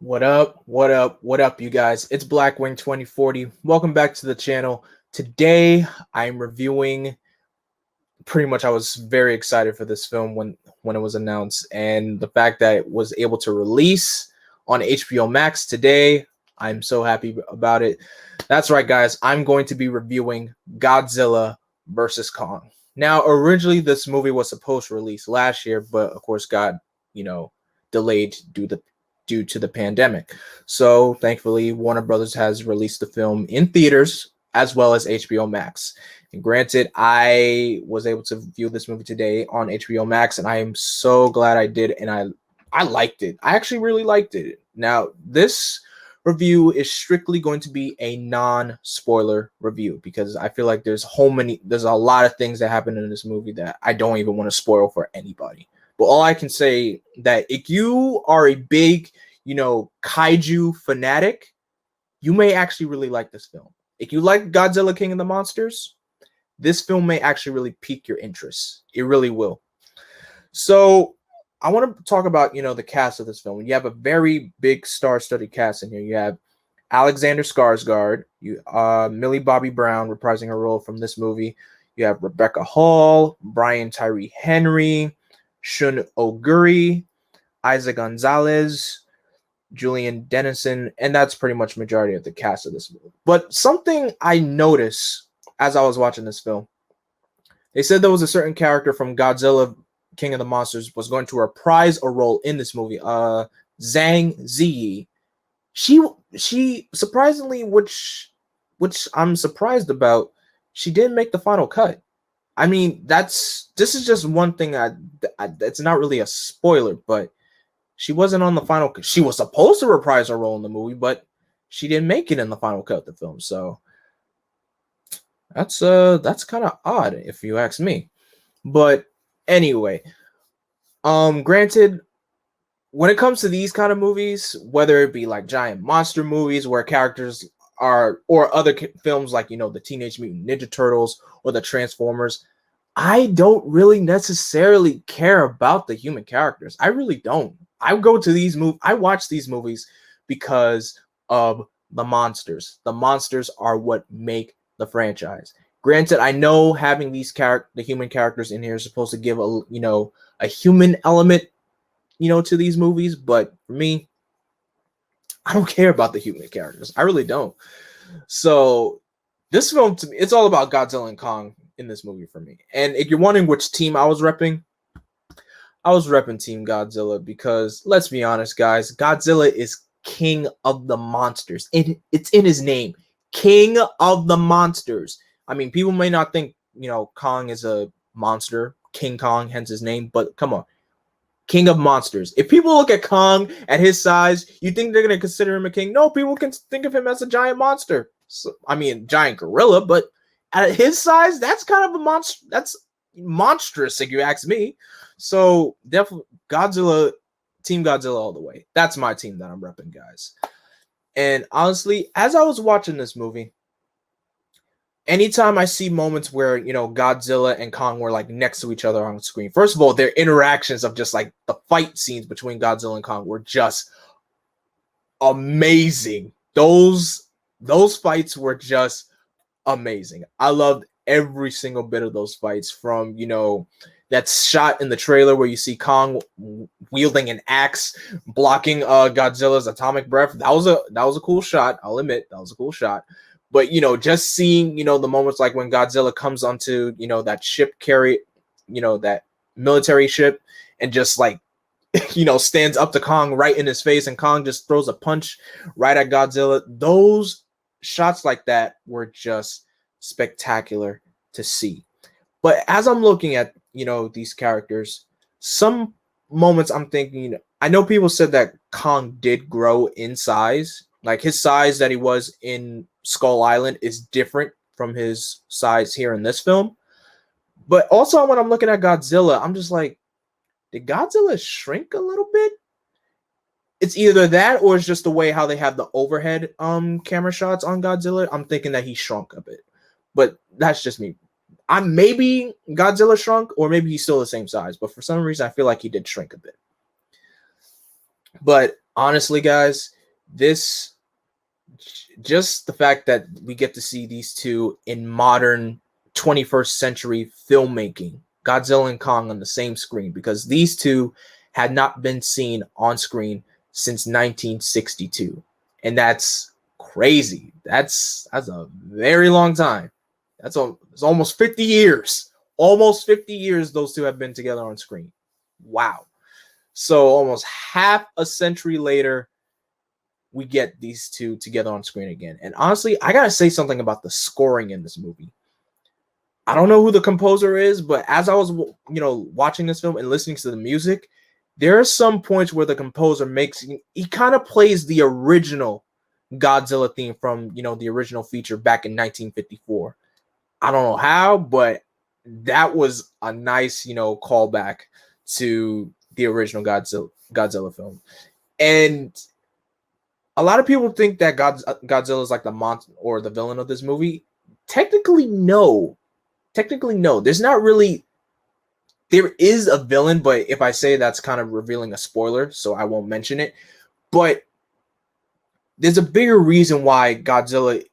What up? What up? What up, you guys? It's Blackwing 2040. Welcome back to the channel. Today, I'm reviewing. Pretty much, I was very excited for this film when it was announced, and the fact that it was able to release on HBO Max today. I'm so happy about it. That's right, guys. I'm going to be reviewing Godzilla versus Kong. Now, originally, this movie was supposed to release last year, but of course, got delayed due to the pandemic. So thankfully, Warner Brothers has released the film in theaters as well as HBO Max. And granted, I was able to view this movie today on HBO Max, and I am so glad I did. And I liked it. I actually really liked it. Now, this review is strictly going to be a non-spoiler review because I feel like there's a lot of things that happen in this movie that I don't even want to spoil for anybody. But all I can say that if you are a big, kaiju fanatic, you may actually really like this film. If you like Godzilla King of the Monsters, this film may actually really pique your interest. It really will. So I want to talk about, the cast of this film. You have a very big star-studded cast in here. You have Alexander Skarsgård, Millie Bobby Brown reprising her role from this movie. You have Rebecca Hall, Brian Tyree Henry, Shun Oguri, Isaac Gonzalez, Julian Dennison, and that's pretty much majority of the cast of this movie. But something I noticed as I was watching this film, they said there was a certain character from Godzilla King of the Monsters was going to reprise a role in this movie. Zhang Ziyi. She surprisingly, which I'm surprised about, she didn't make the final cut. I mean, this is just one thing it's not really a spoiler, but she wasn't on the final. She was supposed to reprise her role in the movie, but she didn't make it in the final cut of the film. So that's kind of odd if you ask me. But anyway, granted, when it comes to these kind of movies, whether it be like giant monster movies where characters are, or other films like the Teenage Mutant Ninja Turtles or the Transformers, I don't really necessarily care about the human characters. I really don't. I watch these movies because of the monsters. The monsters are what make the franchise. Granted, I know having the human characters in here is supposed to give a human element, to these movies, but for me, I don't care about the human characters. I really don't. So this film, to me, it's all about Godzilla and Kong in this movie for me. And if you're wondering which team I was repping Team Godzilla because let's be honest, guys, Godzilla is king of the monsters. It's in his name, king of the monsters. I mean, people may not think, Kong is a monster, King Kong, hence his name, but come on. King of monsters. If people look at Kong at his size, you think they're going to consider him a king? No, people can think of him as a giant monster. So, I mean, giant gorilla, but at his size, that's kind of a monster. That's monstrous, if you ask me. So definitely Godzilla, Team Godzilla all the way. That's my team that I'm repping, guys. And honestly, as I was watching this movie, anytime I see moments where, Godzilla and Kong were like next to each other on the screen, first of all, their interactions of just like the fight scenes between Godzilla and Kong were just amazing. Those fights were just amazing. I loved every single bit of those fights, from that shot in the trailer where you see Kong wielding an axe blocking Godzilla's atomic breath. That was a cool shot. I'll admit that was a cool shot. But just seeing the moments like when Godzilla comes onto that ship that military ship, and just like stands up to Kong right in his face, and Kong just throws a punch right at Godzilla. Those shots like that were just spectacular to see. But as I'm looking at these characters, some moments I'm thinking, I know people said that Kong did grow in size. Like his size that he was in Skull Island is different from his size here in this film. But also when I'm looking at Godzilla, I'm just like, did Godzilla shrink a little bit? It's either that or it's just the way how they have the overhead camera shots on Godzilla. I'm thinking that he shrunk a bit. But that's just me. Maybe Godzilla shrunk, or maybe he's still the same size. But for some reason, I feel like he did shrink a bit. But Honestly, guys, this just the fact that we get to see these two in modern 21st century filmmaking, Godzilla and Kong on the same screen, because these two had not been seen on screen since 1962. And that's crazy. That's a very long time. It's almost 50 years. Almost 50 years those two have been together on screen. Wow. So almost half a century later, we get these two together on screen again. And honestly, I gotta say something about the scoring in this movie. I don't know who the composer is, but as I was, watching this film and listening to the music, there are some points where the composer he kind of plays the original Godzilla theme from, the original feature back in 1954. I don't know how, but that was a nice, callback to the original Godzilla film. And a lot of people think that Godzilla is like the monster or the villain of this movie. Technically, no. There's not really. There is a villain, but if I say that's kind of revealing a spoiler, so I won't mention it. But there's a bigger reason why Godzilla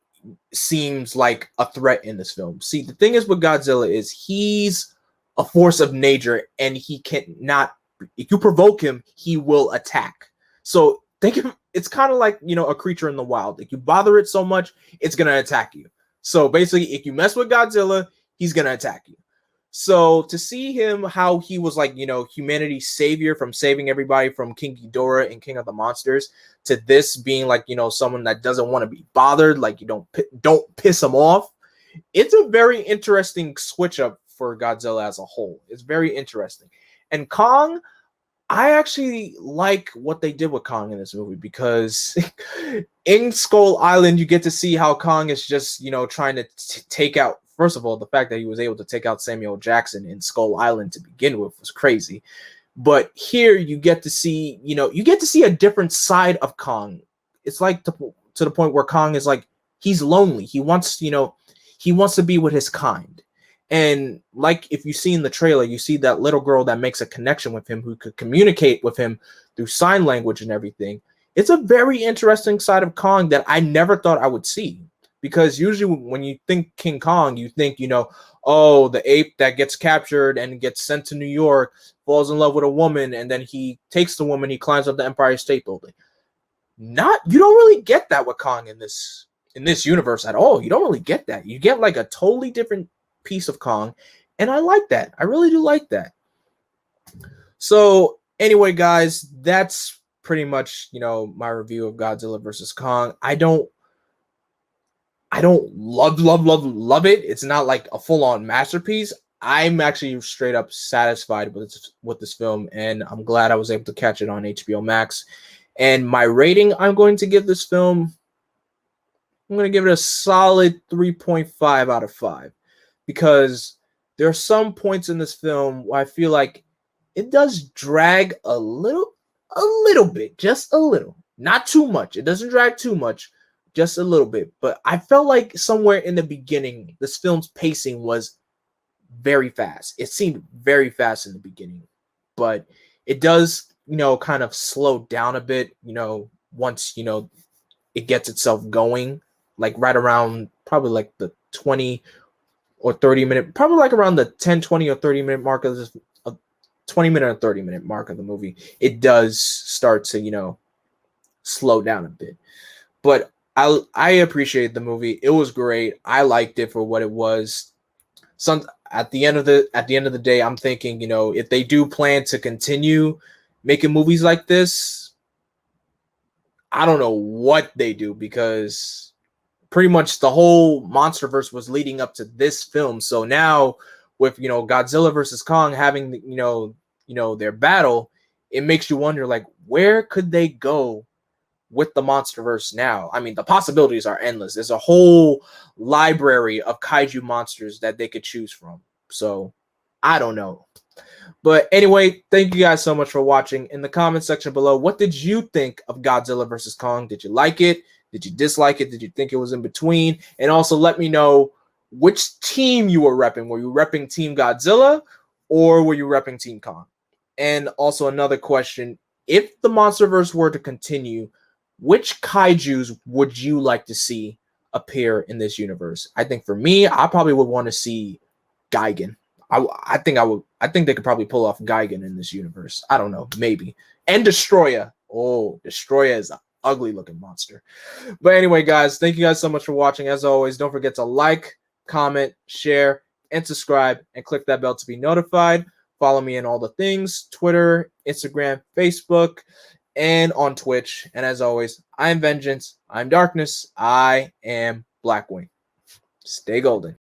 seems like a threat in this film. See, the thing is with Godzilla is he's a force of nature, and he cannot. If you provoke him, he will attack. So think of it's kind of like a creature in the wild. If you bother it so much, it's gonna attack you. So basically, if you mess with Godzilla, he's gonna attack you. So to see him, how he was like humanity's savior from saving everybody from King Ghidorah and King of the Monsters, to this being like someone that doesn't want to be bothered, like you don't piss him off. It's a very interesting switch up for Godzilla as a whole. It's very interesting. And Kong, I actually like what they did with Kong in this movie, because in Skull Island, you get to see how Kong is just, trying to take out, first of all, the fact that he was able to take out Samuel Jackson in Skull Island to begin with was crazy. But here you get to see, a different side of Kong. It's like to the point where Kong is like, he's lonely. He wants to be with his kind. And like if you see in the trailer, you see that little girl that makes a connection with him, who could communicate with him through sign language and everything. It's a very interesting side of Kong that I never thought I would see. Because usually when you think King Kong, you think, oh, the ape that gets captured and gets sent to New York, falls in love with a woman, and then he takes the woman, he climbs up the Empire State Building. You don't really get that with Kong in this universe at all. You don't really get that. You get like a totally different piece of Kong, and I like that. I really do like that. So anyway, guys, that's pretty much my review of Godzilla versus Kong. I don't love it. It's not like a full-on masterpiece. I'm actually straight up satisfied with this film, and I'm glad I was able to catch it on HBO Max. And my rating I'm going to give this film, I'm going to give it a solid 3.5 out of 5. Because there are some points in this film where I feel like it does drag a little bit, just a little. Not too much. It doesn't drag too much, just a little bit. But I felt like somewhere in the beginning, this film's pacing was very fast. It seemed very fast in the beginning. But it does, kind of slow down a bit, once, it gets itself going. Like right around probably like the 20 or 30 minute, probably like around the 10, 20 or 30 minute mark of this, 20 minute or 30 minute mark of the movie, it does start to, slow down a bit. But I appreciate the movie. It was great. I liked it for what it was. At the end of the day, I'm thinking, if they do plan to continue making movies like this, I don't know what they do, because pretty much the whole MonsterVerse was leading up to this film. So now with Godzilla versus Kong having their battle, it makes you wonder, like, where could they go with the MonsterVerse now? I mean, the possibilities are endless. There's a whole library of kaiju monsters that they could choose from. So I don't know. But anyway, thank you guys so much for watching. In the comment section below, what did you think of Godzilla versus Kong? Did you like it? Did you dislike it? Did you think it was in between? And also let me know which team you were repping. Were you repping Team Godzilla or were you repping Team Kong? And also another question, if the MonsterVerse were to continue, which kaijus would you like to see appear in this universe? I think for me, I probably would want to see Gigan. I think I would. I think they could probably pull off Gigan in this universe. I don't know, maybe. And Destroya. Oh, Destroya is an ugly looking monster. But anyway, guys, thank you guys so much for watching. As always, don't forget to like, comment, share, and subscribe, and click that bell to be notified. Follow me in all the things: Twitter, Instagram, Facebook, and on Twitch. And as always, I am Vengeance. I'm Darkness. I am Blackwing. Stay golden.